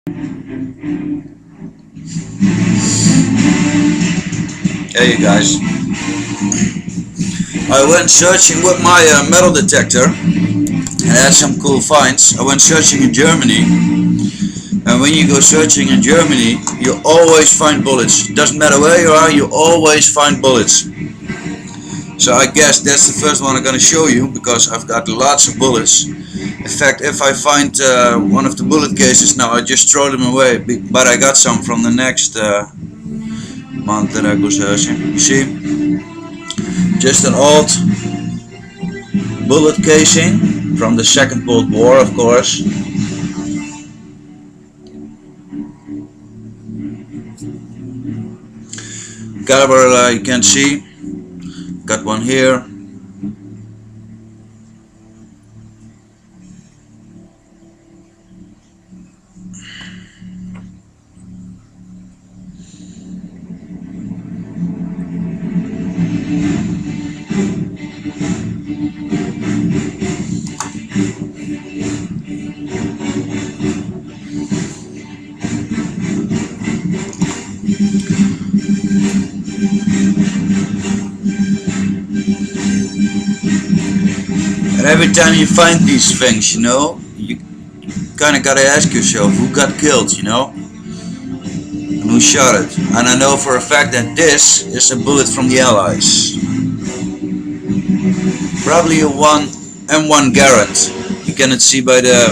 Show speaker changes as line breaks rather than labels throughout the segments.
Hey you guys, I went searching with my metal detector and had some cool finds. I went searching in Germany, and when you go searching in Germany you always find bullets. Doesn't matter where you are, you always find bullets. So I guess that's the first one I'm gonna show you because I've got lots of bullets. In fact, if I find one of the bullet cases now, I just throw them away, but I got some from the next month that I go searching. You see, just an old bullet casing from the Second World War, of course. Caliber you can see, got one here. And every time you find these things, you kinda gotta ask yourself who got killed, and who shot it. And I know for a fact that this is a bullet from the Allies. Probably a M1 Garand. You cannot see by the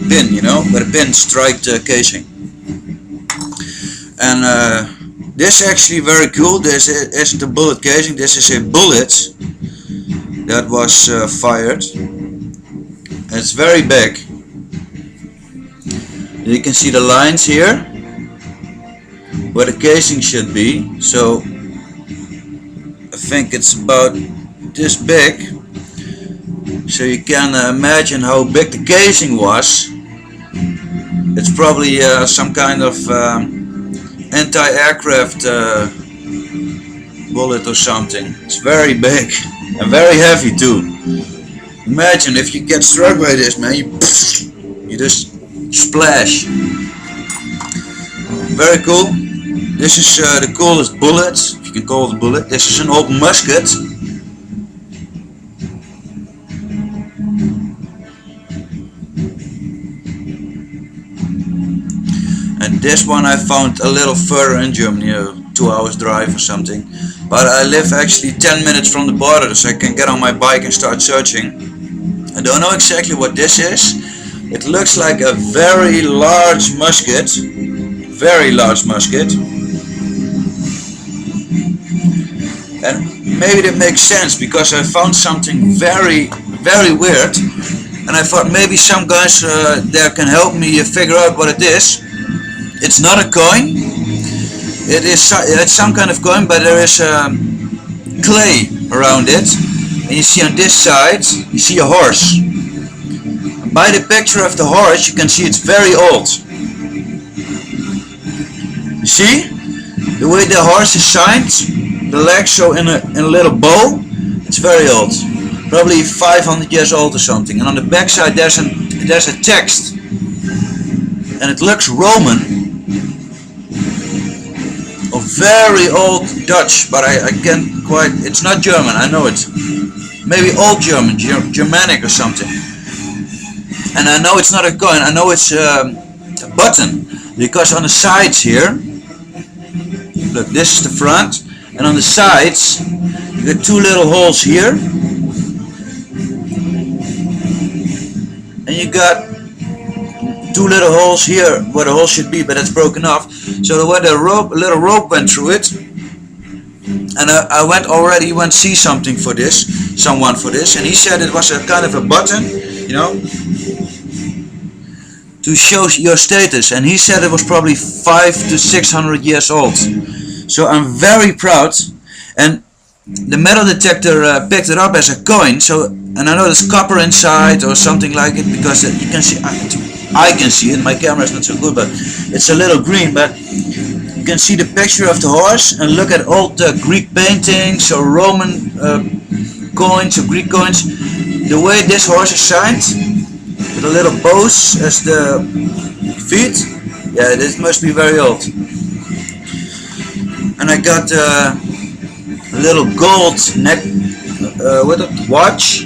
pin, by the pin striped casing. And this is actually very cool. This isn't a bullet casing, this is a bullet that was fired. It's very big. You can see the lines here where the casing should be. So I think it's about this big. So you can imagine how big the casing was. It's probably some kind of anti-aircraft bullet or something. It's very big and very heavy too. Imagine if you get struck by this, man, you just splash. Very cool. This is the coolest bullet, if you can call it a bullet. This is an old musket. And this one I found a little further in Germany, 2 hours drive or something. But I live actually 10 minutes from the border, so I can get on my bike and start searching. I don't know exactly what this is. It looks like a very large musket. Very large musket. And maybe that makes sense because I found something very, very weird. And I thought maybe some guys there can help me figure out what it is. It's not a coin. It's some kind of coin, but there is clay around it. And you see on this side, you see a horse. By the picture of the horse, you can see it's very old. You see? The way the horse is signed, the legs show in a little bow. It's very old. Probably 500 years old or something. And on the back side there's a text. And it looks Roman. Or very old Dutch, but I can't quite, it's not German, I know it. Maybe old German, Germanic or something. And I know it's not a coin, I know it's a button. Because on the sides here, look, this is the front, and on the sides, you got two little holes here. And you got two little holes here where the hole should be, but it's broken off. So the way the little rope went through it, and I went see something for this, someone for this, and he said it was a kind of a button, to show your status, and he said it was probably 500 to 600 years old. So I'm very proud, and the metal detector picked it up as a coin. So, and I know there's copper inside or something like it, because you can see. I can see it, my camera is not so good, but it's a little green, but you can see the picture of the horse, and look at old Greek paintings or Roman coins or Greek coins. The way this horse is signed, with a little bows as the feet. Yeah, this must be very old. And I got a little gold neck with a watch,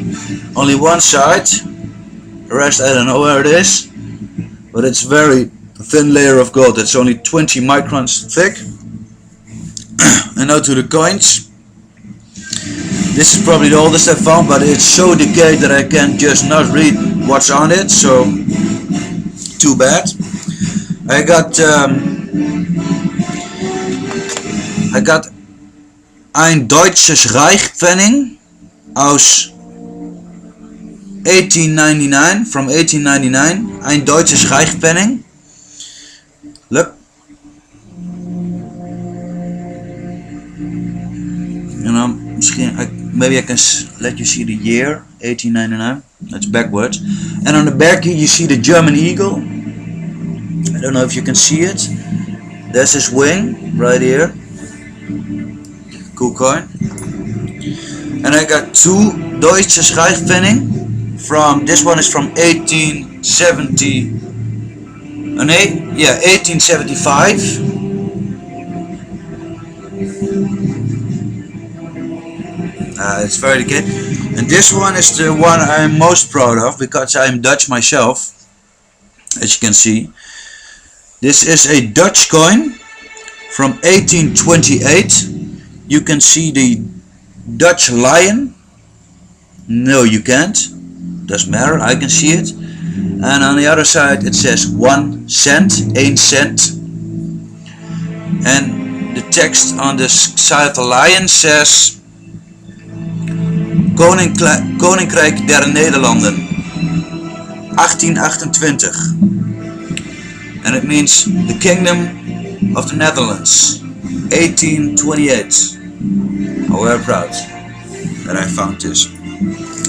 only one side, the rest I don't know where it is, but it's very thin layer of gold. It's only 20 microns thick. And now to the coins. This is probably the oldest I found, but it's so decayed that I can just not read what's on it, so too bad. I got ein deutsches Reichspfennig aus 1899, from 1899, ein deutsches Reichspfennig. Look. You know, maybe I can let you see the year, 1899. That's backwards. And on the back here you see the German eagle. I don't know if you can see it. There's his wing right here. Cool coin. And I got two Deutsches Reichspfennig from, this one is from 1870. Yeah, 1875. It's very good. And this one is the one I'm most proud of because I'm Dutch myself, as you can see. This is a Dutch coin from 1828. You can see the Dutch lion. No, you can't. Doesn't matter, I can see it. And on the other side it says 1 cent, 1 cent. And the text on the side of the lion says Koninkrijk der Nederlanden 1828, and it means the Kingdom of the Netherlands 1828. I'm very proud that I found this.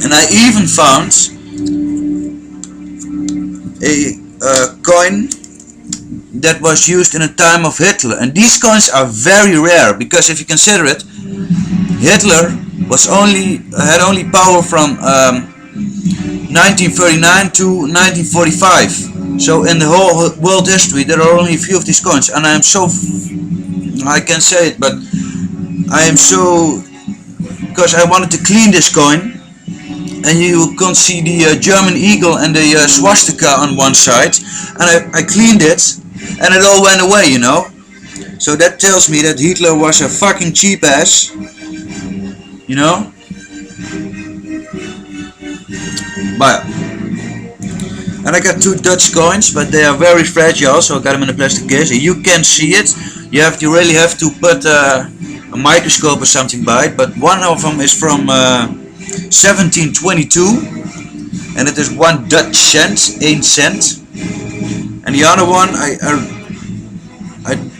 And I even found a coin that was used in the time of Hitler, and these coins are very rare because if you consider it, Hitler had only power from 1939 to 1945. So in the whole world history there are only a few of these coins, and I am so, I can't say it, but I am so, because I wanted to clean this coin, and you can see the German eagle and the swastika on one side, and I cleaned it and it all went away, you know. So that tells me that Hitler was a fucking cheap ass, you know. But and I got two Dutch coins, but they are very fragile, so I got them in a plastic case. You can see it. You really have to put a microscope or something by it. But one of them is from 1722, and it is 1 Dutch cent, 1 cent. And the other one,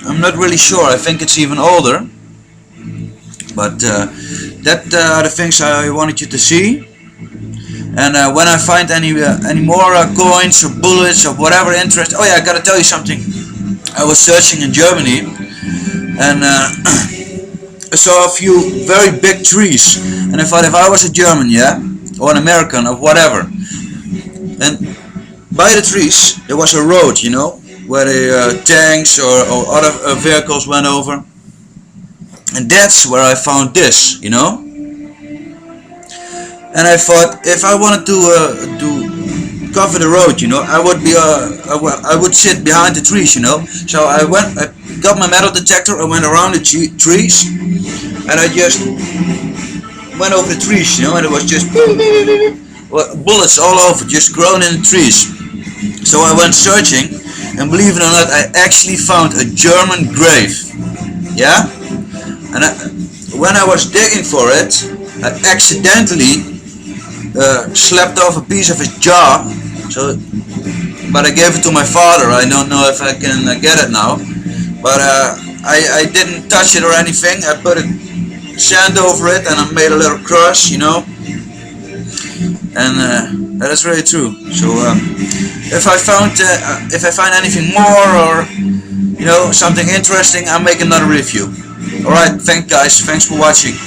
I'm not really sure. I think it's even older. But that are the things I wanted you to see. And when I find any more coins or bullets or whatever interest, oh yeah, I gotta tell you something. I was searching in Germany, and I saw a few very big trees, and I thought if I was a German, yeah, or an American or whatever, and by the trees there was a road, you know, where the tanks or other vehicles went over, and that's where I found this, you know. And I thought if I wanted to cover the road, you know, I would sit behind the trees, you know. So I got my metal detector, I went around the trees, and I just went over the trees, you know, and it was just bullets all over, just growing in the trees. So I went searching, and believe it or not, I actually found a German grave, yeah. And when I was digging for it, I accidentally slapped off a piece of his jaw. So, but I gave it to my father. I don't know if I can get it now, but I didn't touch it or anything. I put sand over it and I made a little cross, you know. And that is really true. So if I find anything more, or you know, something interesting, I'll make another review. Alright, thanks guys, thanks for watching.